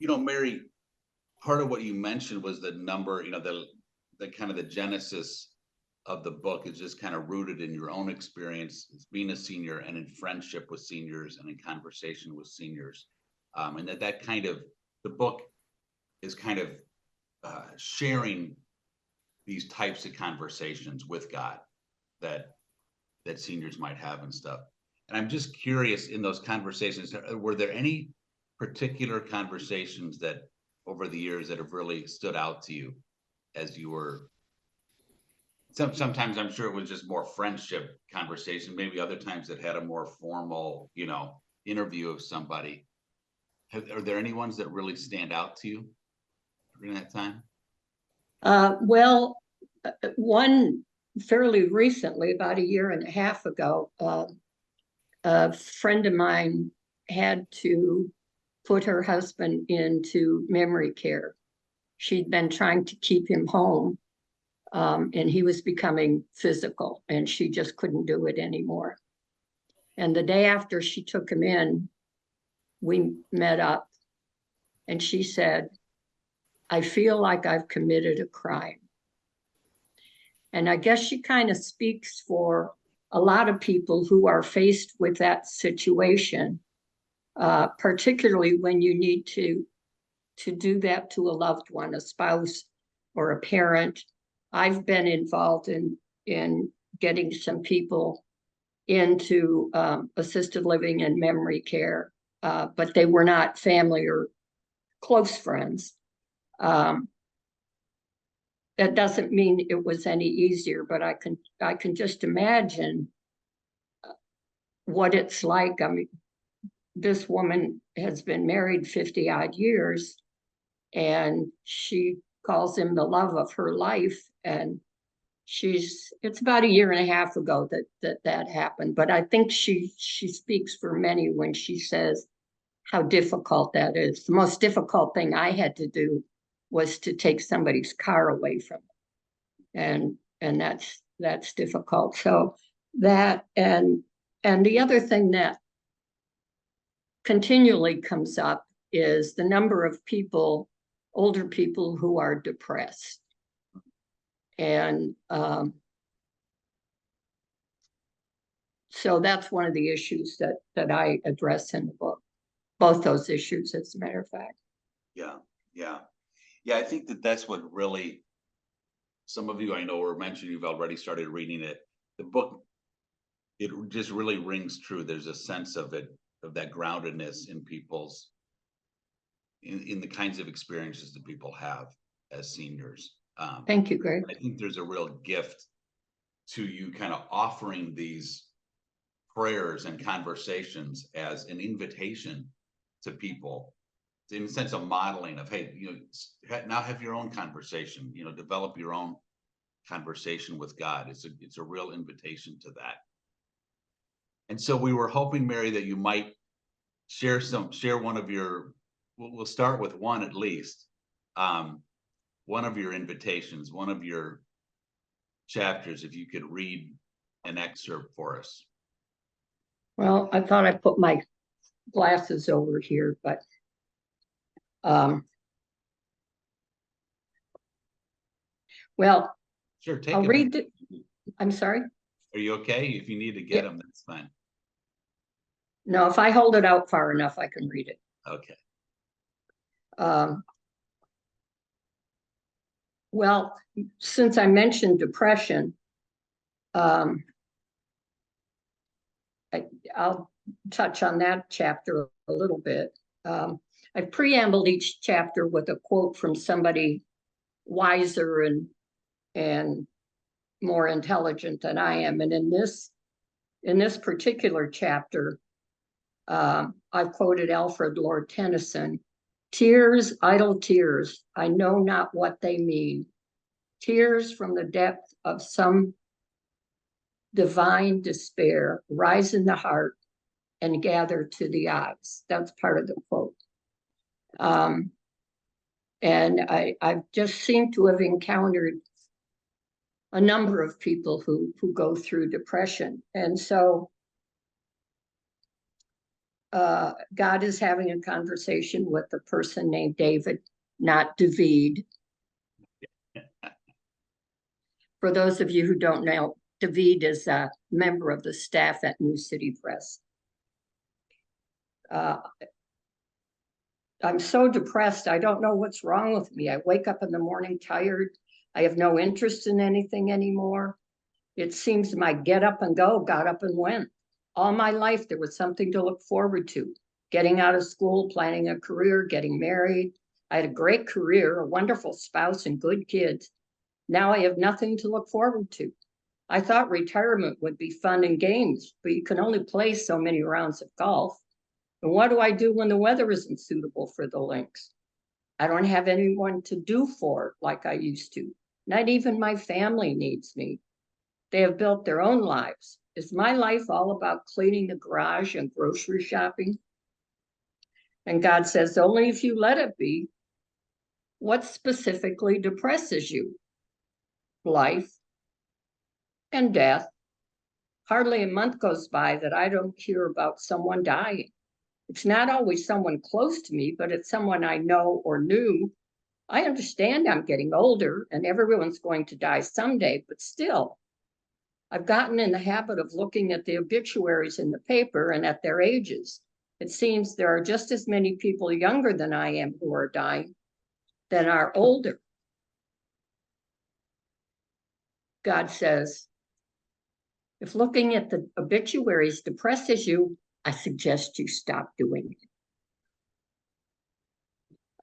Mary, part of what you mentioned was the number, the kind of the genesis of the book is just kind of rooted in your own experience as being a senior and in friendship with seniors and in conversation with seniors. And that kind of the book is kind of sharing these types of conversations with God that seniors might have and stuff. And I'm just curious, in those conversations, were there any particular conversations that over the years that have really stood out to you as you were sometimes I'm sure it was just more friendship conversation, maybe other times it had a more formal, interview of somebody. Are there any ones that really stand out to you during that time? Well, one fairly recently, about a year and a half ago, a friend of mine had to put her husband into memory care. She'd been trying to keep him home, and he was becoming physical, and she just couldn't do it anymore. And the day after she took him in, we met up, and she said, "I feel like I've committed a crime." And I guess she kind of speaks for a lot of people who are faced with that situation, particularly when you need to do that to a loved one, a spouse or a parent. I've been involved in getting some people into assisted living and memory care, but they were not family or close friends. That doesn't mean it was any easier, but I can just imagine what it's like. I mean, this woman has been married 50 odd years, and she calls him the love of her life. And it's about a year and a half ago that happened. But I think she speaks for many when she says how difficult that is. The most difficult thing I had to do was to take somebody's car away from them. And that's difficult. So that, and the other thing that continually comes up is the number of people, older people, who are depressed. And so that's one of the issues that I address in the book. Both those issues, as a matter of fact. Yeah. I think that's what really, some of you I know were mentioning, you've already started reading it. The book, it just really rings true. There's a sense of it, of that groundedness in people's, in the kinds of experiences that people have as seniors. Thank you, Greg. I think there's a real gift to you kind of offering these prayers and conversations as an invitation to people, in the sense of modeling of, hey, now have your own conversation, develop your own conversation with God. It's a real invitation to that. And so we were hoping, Mary, that you might share one of your, we'll start with one at least, one of your invitations, one of your chapters, if you could read an excerpt for us. Well, I thought I put my glasses over here, but well, sure, take I'll read it. I'm sorry? Are you okay? If you need to get them, that's fine. No, if I hold it out far enough, I can read it. Okay. Well, since I mentioned depression, I'll touch on that chapter a little bit. I've preambled each chapter with a quote from somebody wiser and more intelligent than I am. And in this particular chapter, I've quoted Alfred Lord Tennyson: "Tears, idle tears, I know not what they mean. Tears from the depth of some divine despair rise in the heart and gather to the eyes." That's part of the quote. And I've just seemed to have encountered a number of people who go through depression. And so God is having a conversation with a person named David, not David. For those of you who don't know, David is a member of the staff at New City Press. I'm so depressed. I don't know what's wrong with me. I wake up in the morning tired. I have no interest in anything anymore. It seems my get up and go got up and went. All my life, there was something to look forward to. Getting out of school, planning a career, getting married. I had a great career, a wonderful spouse, and good kids. Now I have nothing to look forward to. I thought retirement would be fun and games, but you can only play so many rounds of golf. And what do I do when the weather isn't suitable for the links? I don't have anyone to do for like I used to. Not even my family needs me. They have built their own lives. Is my life all about cleaning the garage and grocery shopping? And God says, only if you let it be. What specifically depresses you? Life and death. Hardly a month goes by that I don't hear about someone dying. It's not always someone close to me, but it's someone I know or knew. I understand I'm getting older and everyone's going to die someday, but still, I've gotten in the habit of looking at the obituaries in the paper and at their ages. It seems there are just as many people younger than I am who are dying than are older. God says, if looking at the obituaries depresses you, I suggest you stop doing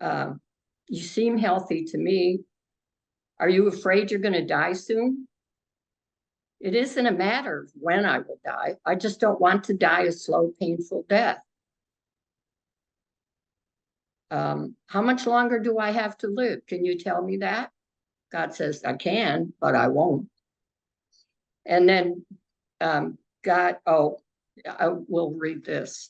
it. You seem healthy to me. Are you afraid you're going to die soon? It isn't a matter of when I will die. I just don't want to die a slow, painful death. How much longer do I have to live? Can you tell me that? God says, I can, but I won't. And then God, I will read this.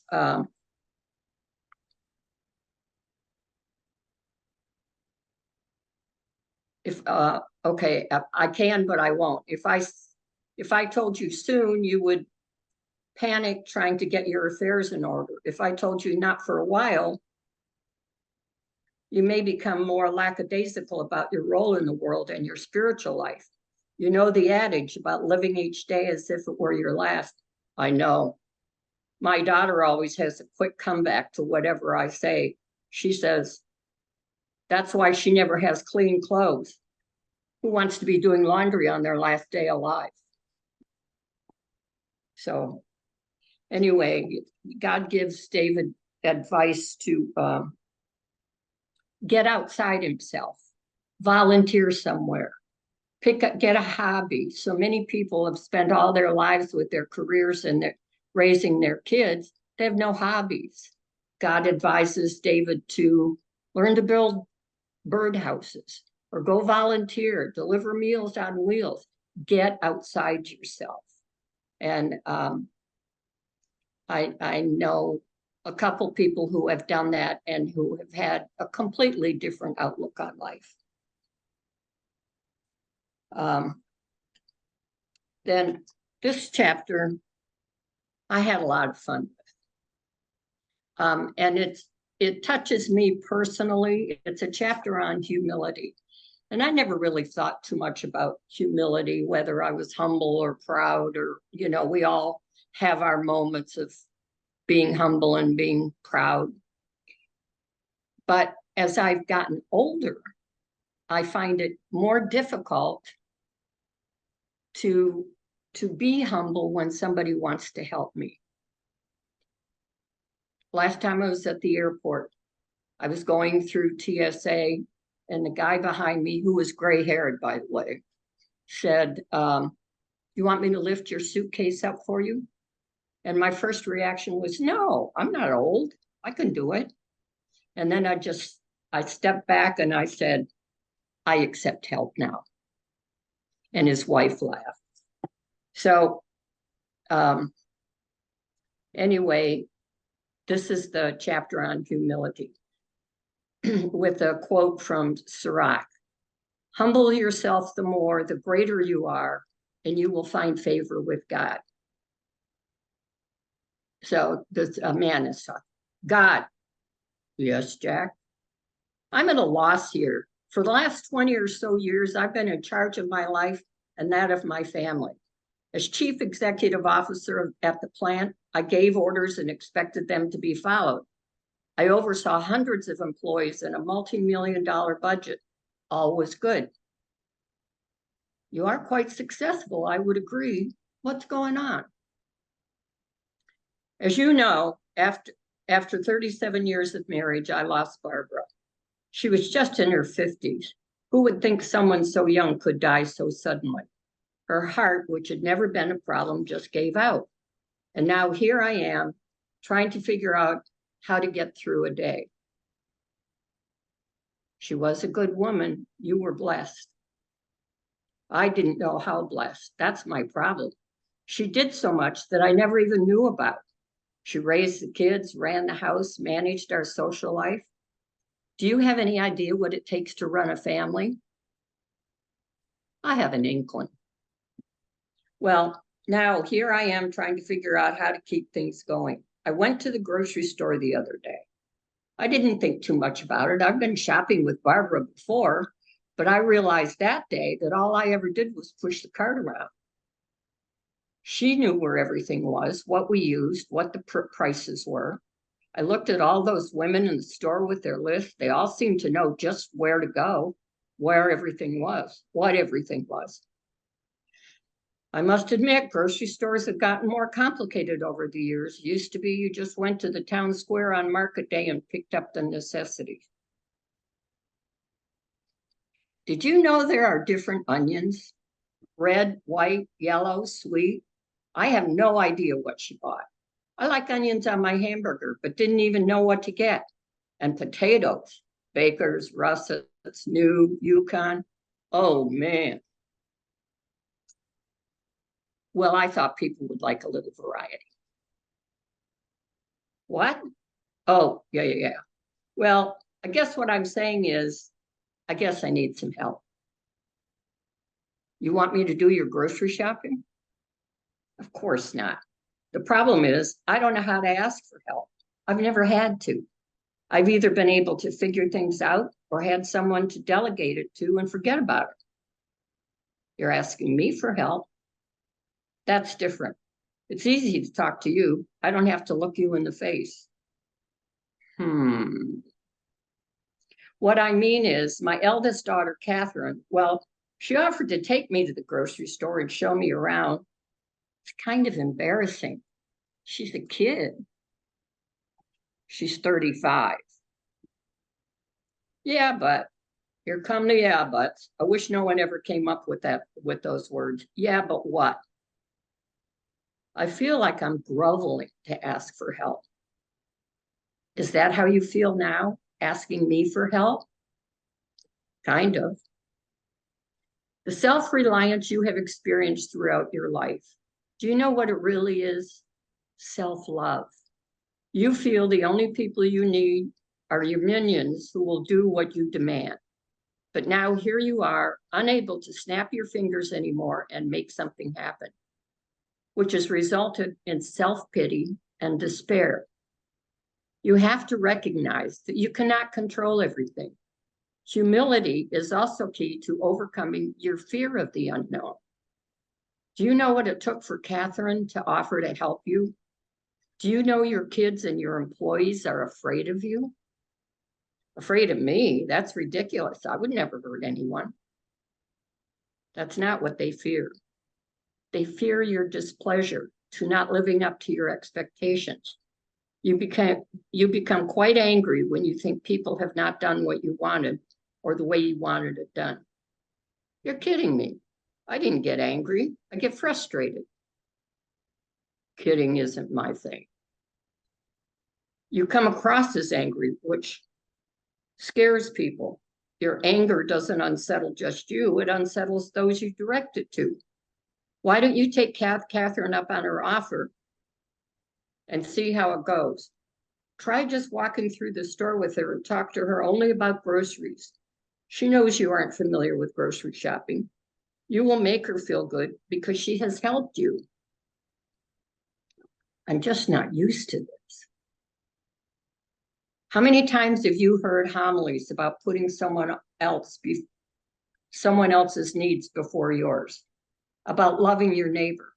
Okay, I can, but I won't. If I told you soon, you would panic trying to get your affairs in order. If I told you not for a while, you may become more lackadaisical about your role in the world and your spiritual life. You know the adage about living each day as if it were your last. I know. My daughter always has a quick comeback to whatever I say. She says, that's why she never has clean clothes. Who wants to be doing laundry on their last day alive? So anyway, God gives David advice to get outside himself, volunteer somewhere, get a hobby. So many people have spent all their lives with their careers and raising their kids. They have no hobbies. God advises David to learn to build birdhouses or go volunteer, deliver meals on wheels, get outside yourself. And I know a couple people who have done that and who have had a completely different outlook on life. Then this chapter, I had a lot of fun with. And it touches me personally. It's a chapter on humility. And I never really thought too much about humility, whether I was humble or proud, or, we all have our moments of being humble and being proud. But as I've gotten older, I find it more difficult to be humble when somebody wants to help me. Last time I was at the airport, I was going through TSA, and the guy behind me, who was gray-haired, by the way, said, you want me to lift your suitcase up for you? And my first reaction was, no, I'm not old. I can do it. And then I stepped back and I said, I accept help now. And his wife laughed. So anyway, this is the chapter on humility with a quote from Sirach. Humble yourself the more, the greater you are, and you will find favor with God. So this a man is talking. God, yes, Jack. I'm at a loss here. For the last 20 or so years, I've been in charge of my life and that of my family. As chief executive officer at the plant, I gave orders and expected them to be followed. I oversaw hundreds of employees and a multi-million-dollar budget. All was good. You are quite successful, I would agree. What's going on? As you know, after 37 years of marriage, I lost Barbara. She was just in her 50s. Who would think someone so young could die so suddenly? Her heart, which had never been a problem, just gave out. And now here I am, trying to figure out how to get through a day. She was a good woman. You were blessed. I didn't know how blessed. That's my problem. She did so much that I never even knew about. She raised the kids, ran the house, managed our social life. Do you have any idea what it takes to run a family? I have an inkling. Well, now here I am trying to figure out how to keep things going. I went to the grocery store the other day. I didn't think too much about it. I've been shopping with Barbara before, but I realized that day that all I ever did was push the cart around. She knew where everything was, what we used, what the prices were. I looked at all those women in the store with their list. They all seemed to know just where to go, where everything was, what everything was. I must admit, grocery stores have gotten more complicated over the years. It used to be you just went to the town square on market day and picked up the necessities. Did you know there are different onions? Red, white, yellow, sweet. I have no idea what she bought. I like onions on my hamburger, but didn't even know what to get. And potatoes, Baker's, Russet's, New, Yukon. Oh, man. Well, I thought people would like a little variety. What? Oh, yeah. Well, I guess what I'm saying is, I guess I need some help. You want me to do your grocery shopping? Of course not. The problem is, I don't know how to ask for help. I've never had to. I've either been able to figure things out or had someone to delegate it to and forget about it. You're asking me for help. That's different. It's easy to talk to you. I don't have to look you in the face. What I mean is my eldest daughter, Catherine, well, she offered to take me to the grocery store and show me around. It's kind of embarrassing. She's a kid. She's 35. Yeah, but here come the yeah buts. I wish no one ever came up with those words. Yeah, but what? I feel like I'm groveling to ask for help. Is that how you feel now, asking me for help? Kind of. The self-reliance you have experienced throughout your life, do you know what it really is? Self-love. You feel the only people you need are your minions who will do what you demand. But now here you are, unable to snap your fingers anymore and make something happen, which has resulted in self-pity and despair. You have to recognize that you cannot control everything. Humility is also key to overcoming your fear of the unknown. Do you know what it took for Catherine to offer to help you? Do you know your kids and your employees are afraid of you? Afraid of me? That's ridiculous. I would never hurt anyone. That's not what they fear. They fear your displeasure to not living up to your expectations. You become quite angry when you think people have not done what you wanted or the way you wanted it done. You're kidding me. I didn't get angry. I get frustrated. Kidding isn't my thing. You come across as angry, which scares people. Your anger doesn't unsettle just you, it unsettles those you direct it to. Why don't you take Catherine up on her offer and see how it goes? Try just walking through the store with her and talk to her only about groceries. She knows you aren't familiar with grocery shopping. You will make her feel good because she has helped you. I'm just not used to this. How many times have you heard homilies about putting someone else's needs before yours, about loving your neighbor?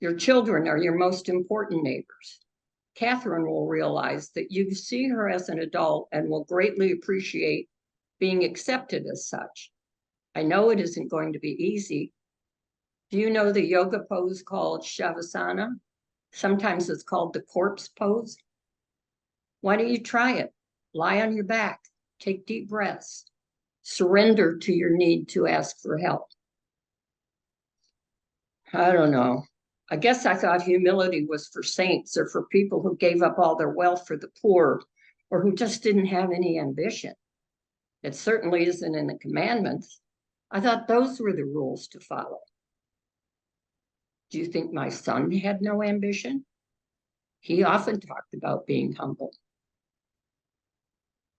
Your children are your most important neighbors. Catherine will realize that you see her as an adult and will greatly appreciate being accepted as such. I know it isn't going to be easy. Do you know the yoga pose called Shavasana? Sometimes it's called the corpse pose. Why don't you try it? Lie on your back, take deep breaths, surrender to your need to ask for help. I don't know. I guess I thought humility was for saints or for people who gave up all their wealth for the poor or who just didn't have any ambition. It certainly isn't in the commandments. I thought those were the rules to follow. Do you think my son had no ambition? He often talked about being humble.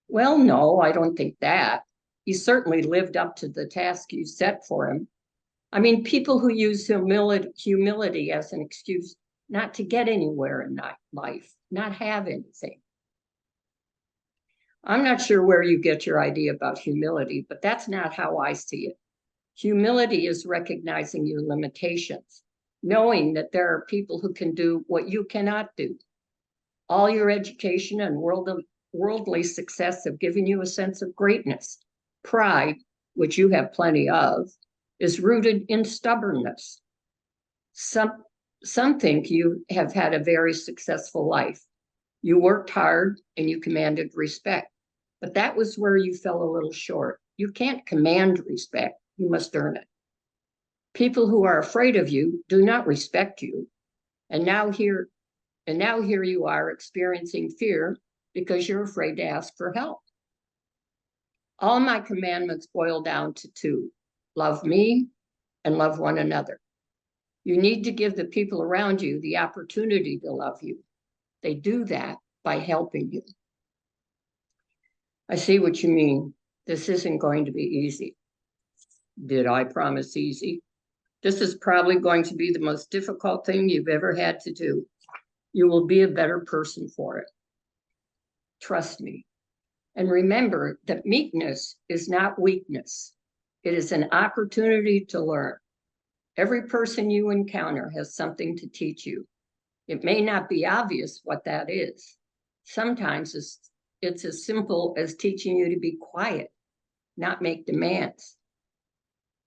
Well, no, I don't think that. He certainly lived up to the task you set for him. I mean, people who use humility as an excuse not to get anywhere in life, not have anything. I'm not sure where you get your idea about humility, but that's not how I see it. Humility is recognizing your limitations, knowing that there are people who can do what you cannot do. All your education and worldly success have given you a sense of greatness. Pride, which you have plenty of, is rooted in stubbornness. Some think you have had a very successful life. You worked hard and you commanded respect, but that was where you fell a little short. You can't command respect, you must earn it. People who are afraid of you do not respect you. And now here you are experiencing fear because you're afraid to ask for help. All my commandments boil down to two: love me and love one another. You need to give the people around you the opportunity to love you. They do that by helping you. I see what you mean. This isn't going to be easy. Did I promise easy? This is probably going to be the most difficult thing you've ever had to do. You will be a better person for it. Trust me. And remember that meekness is not weakness. It is an opportunity to learn. Every person you encounter has something to teach you. It may not be obvious what that is. Sometimes it's as simple as teaching you to be quiet, not make demands.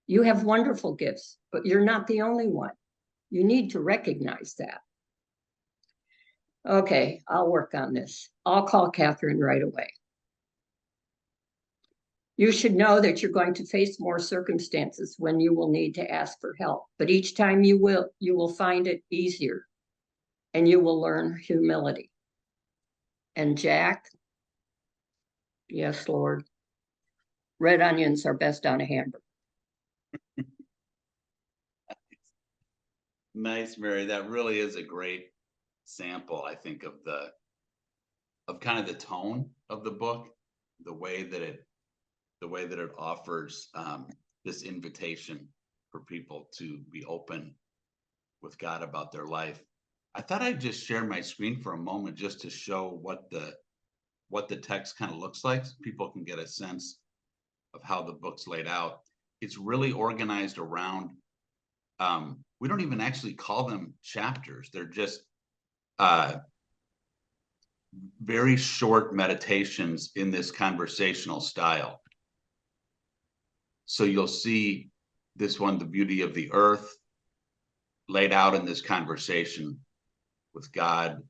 You have wonderful gifts, but you're not the only one. You need to recognize that. Okay, I'll work on this. I'll call Catherine right away. You should know that you're going to face more circumstances when you will need to ask for help, but each time you will find it easier and you will learn humility. And Jack, yes, Lord, red onions are best on a hamburger. Nice, Mary. That really is a great sample, I think, of kind of the tone of the book, the way that it offers this invitation for people to be open with God about their life. I thought I'd just share my screen for a moment just to show what the text kind of looks like, so people can get a sense of how the book's laid out. It's really organized around, we don't even actually call them chapters. They're just very short meditations in this conversational style. So you'll see this one, the beauty of the earth, laid out in this conversation with God,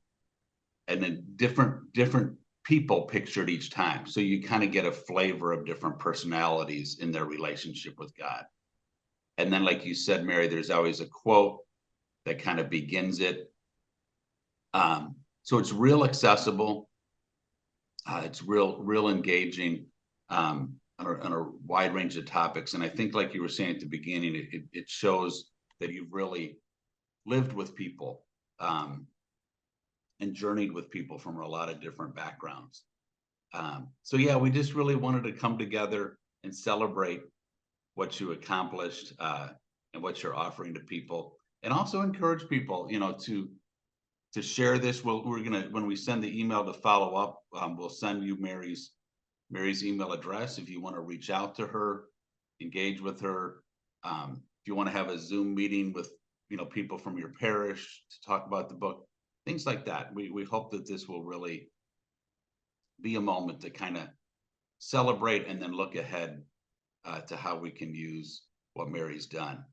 and then different people pictured each time. So you kind of get a flavor of different personalities in their relationship with God. And then, like you said, Mary, there's always a quote that kind of begins it. So it's real accessible. It's real engaging on a wide range of topics. And I think, like you were saying at the beginning, it shows that you've really lived with people and journeyed with people from a lot of different backgrounds. So yeah, we just really wanted to come together and celebrate what you accomplished and what you're offering to people, and also encourage people, to to share this. We're gonna, when we send the email to follow up, we'll send you Mary's email address if you want to reach out to her, engage with her. If you want to have a Zoom meeting with, people from your parish to talk about the book, things like that. We hope that this will really be a moment to kind of celebrate and then look ahead to how we can use what Mary's done.